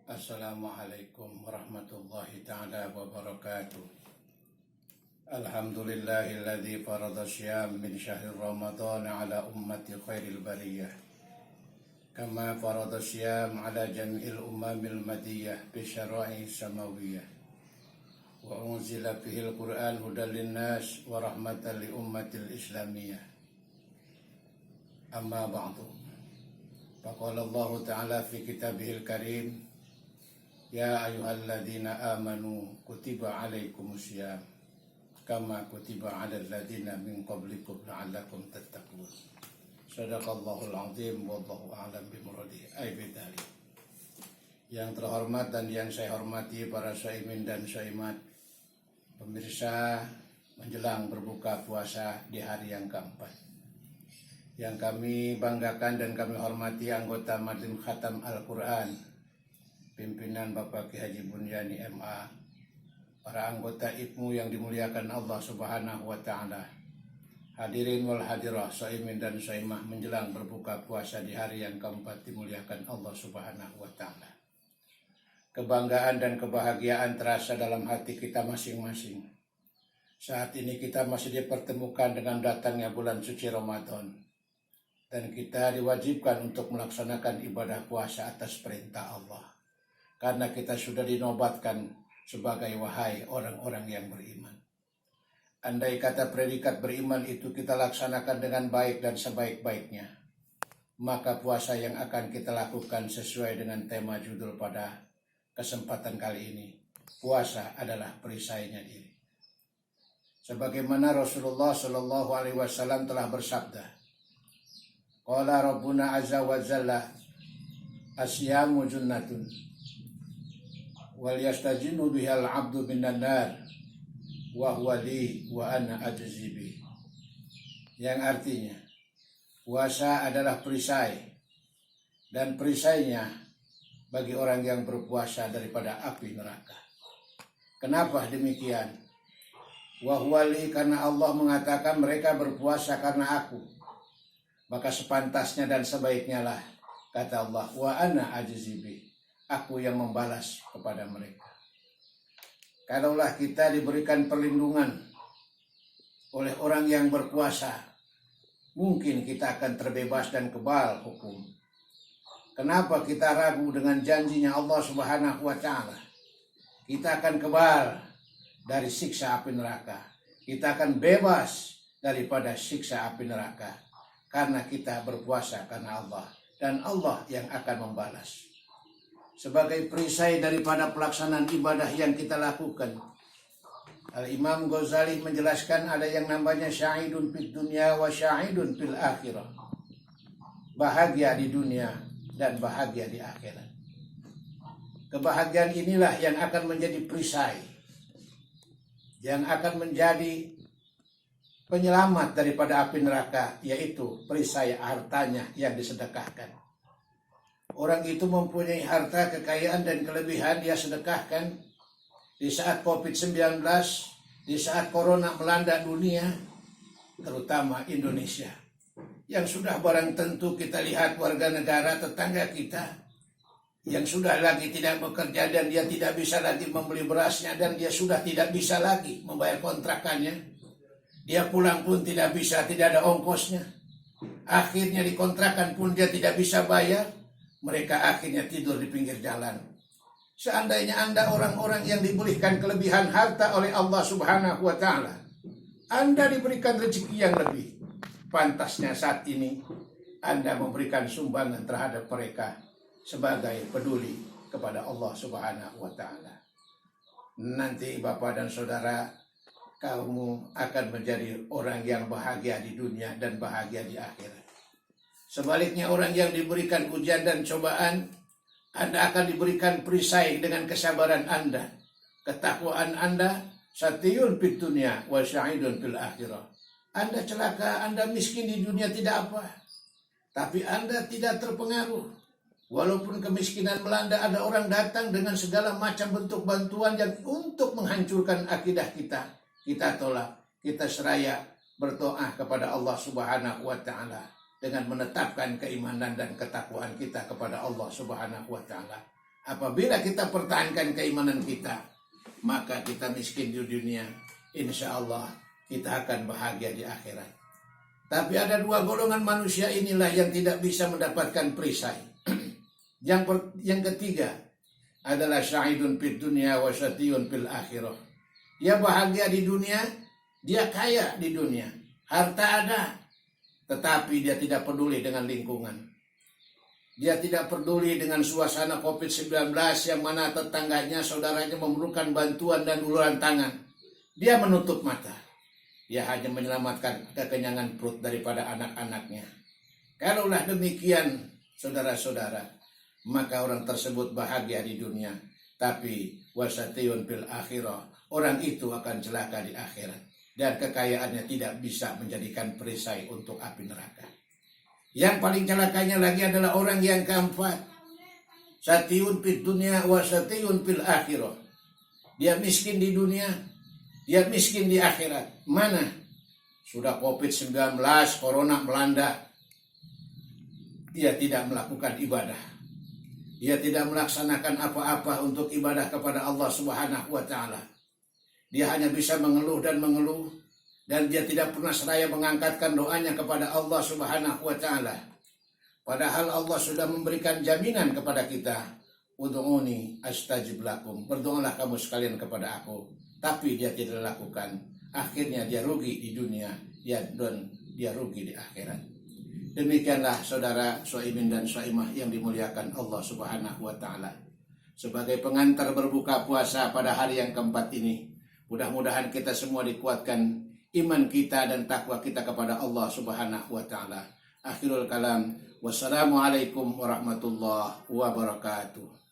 Assalamualaikum warahmatullahi ta'ala wabarakatuh. Alhamdulillahilladzi farada syam min syahri Ramadan ala ummati khairil bariyah. Kama farada syam ala jami'il umamil madiyah bi syara'i samawiyah. Wa unzila fihil Qur'an hudan linnas wa rahmatan li ummatil islamiyah. Amma ba'du. Faqala Allah Ta'ala fi kitabihil karim, Ya ayyuhalladzina amanu kutiba alaikumussyam kama kutiba alal ladzina min qablikum la'allakum tattaqun. Shadaqallahul azim wallahu a'lam bimuradihi. Yang terhormat dan yang saya hormati para syaimin dan syaimat, pemirsa menjelang berbuka puasa di hari yang keempat. Yang kami banggakan dan kami hormati anggota Majelis Khatam Al-Quran, pimpinan Bapak Ki Haji Bunyani MA, para anggota IPMU yang dimuliakan Allah Subhanahu wa Ta'ala, hadirin wal hadirah, syaimin dan syaimah menjelang berbuka puasa di hari yang keempat dimuliakan Allah Subhanahu wa Ta'ala. Kebanggaan dan kebahagiaan terasa dalam hati kita masing-masing. Saat ini kita masih dipertemukan dengan datangnya bulan suci Ramadan, dan kita diwajibkan untuk melaksanakan ibadah puasa atas perintah Allah. Karena kita sudah dinobatkan sebagai wahai orang-orang yang beriman. Andai kata predikat beriman itu kita laksanakan dengan baik dan sebaik-baiknya, maka puasa yang akan kita lakukan sesuai dengan tema judul pada kesempatan kali ini, puasa adalah perisainya diri. Sebagaimana Rasulullah Shallallahu Alaihi Wasallam telah bersabda, Qala Rabbuna Azza wa Jalla, asyamu junnatun wal yastajinu bihal abdu minan nar wa huwa li wa ana ajzi bi. Yang artinya, puasa adalah perisai, dan perisainya bagi orang yang berpuasa daripada api neraka. Kenapa demikian? Wa huwa li, karena Allah mengatakan mereka berpuasa karena aku, maka sepantasnya dan sebaiknya lah, kata Allah, wa ana ajzi bi, aku yang membalas kepada mereka. Kalaulah kita diberikan perlindungan oleh orang yang berpuasa, mungkin kita akan terbebas dan kebal hukum. Kenapa kita ragu dengan janjinya Allah Subhanahu wa Ta'ala? Kita akan kebal dari siksa api neraka. Kita akan bebas daripada siksa api neraka karena kita berpuasa karena Allah, dan Allah yang akan membalas. Sebagai perisai daripada pelaksanaan ibadah yang kita lakukan, Al-Imam Ghazali menjelaskan ada yang namanya syahidun fid dunya wa syahidun fil akhirah. Bahagia di dunia dan bahagia di akhirat. Kebahagiaan inilah yang akan menjadi perisai, yang akan menjadi penyelamat daripada api neraka, yaitu perisai hartanya yang disedekahkan. Orang itu mempunyai harta, kekayaan dan kelebihan, dia sedekahkan di saat COVID-19, di saat corona melanda dunia, terutama Indonesia, yang sudah barang tentu kita lihat warga negara tetangga kita yang sudah lagi tidak bekerja dan dia tidak bisa lagi membeli berasnya, dan dia sudah tidak bisa lagi membayar kontrakannya. Dia pulang pun tidak bisa, tidak ada ongkosnya. Akhirnya di kontrakan pun dia tidak bisa bayar. Mereka akhirnya tidur di pinggir jalan. Seandainya Anda orang-orang yang diberikan kelebihan harta oleh Allah Subhanahu wa Ta'ala, Anda diberikan rezeki yang lebih, pantasnya saat ini Anda memberikan sumbangan terhadap mereka sebagai peduli kepada Allah Subhanahu wa Ta'ala. Nanti Bapak dan Saudara, kamu akan menjadi orang yang bahagia di dunia dan bahagia di akhirat. Sebaliknya, orang yang diberikan ujian dan cobaan, Anda akan diberikan perisai dengan kesabaran Anda, ketakwaan Anda, satiyun fid dunya wa syahidun fil akhirah. Anda celaka, Anda miskin di dunia tidak apa, tapi Anda tidak terpengaruh. Walaupun kemiskinan melanda, ada orang datang dengan segala macam bentuk bantuan yang untuk menghancurkan akidah kita. Kita tolak, kita seraya berdoa kepada Allah Subhanahu wa Ta'ala dengan menetapkan keimanan dan ketakwaan kita kepada Allah Subhanahu wa Ta'ala. Apabila kita pertahankan keimanan kita, maka kita miskin di dunia, insya Allah kita akan bahagia di akhirat. Tapi ada dua golongan manusia inilah yang tidak bisa mendapatkan perisai. Yang ketiga adalah syahidun fid dunya wa syatiyun fil akhirah. Dia bahagia di dunia, dia kaya di dunia, harta ada, tetapi dia tidak peduli dengan lingkungan. Dia tidak peduli dengan suasana COVID-19 yang mana tetangganya, saudaranya memerlukan bantuan dan uluran tangan. Dia menutup mata. Dia hanya menyelamatkan kekenyangan perut daripada anak-anaknya. Kalaulah demikian, saudara-saudara, maka orang tersebut bahagia di dunia. Tapi wasatiyun fil akhirah, orang itu akan celaka di akhirat. Dan kekayaannya tidak bisa menjadikan perisai untuk api neraka. Yang paling celakanya lagi adalah orang yang keempat. Satiyun fid dunya wa satiyun fil akhirah. Dia miskin di dunia, dia miskin di akhirat. Mana? Sudah COVID-19, corona melanda. Dia tidak melakukan ibadah. Dia tidak melaksanakan apa-apa untuk ibadah kepada Allah Subhanahu wa taala. Dia hanya bisa mengeluh dan mengeluh. Dan dia tidak pernah seraya mengangkatkan doanya kepada Allah Subhanahu wa ta'ala. Padahal Allah sudah memberikan jaminan kepada kita. Ud'uni astajib lakum. Berdoalah kamu sekalian kepada aku. Tapi dia tidak lakukan. Akhirnya dia rugi di dunia. Dan dia rugi di akhirat. Demikianlah saudara Soimin dan Soimah yang dimuliakan Allah Subhanahu wa ta'ala. Sebagai pengantar berbuka puasa pada hari yang keempat ini. Mudah-mudahan kita semua dikuatkan iman kita dan takwa kita kepada Allah Subhanahu wa taala. Akhirul kalam. Wassalamualaikum warahmatullahi wabarakatuh.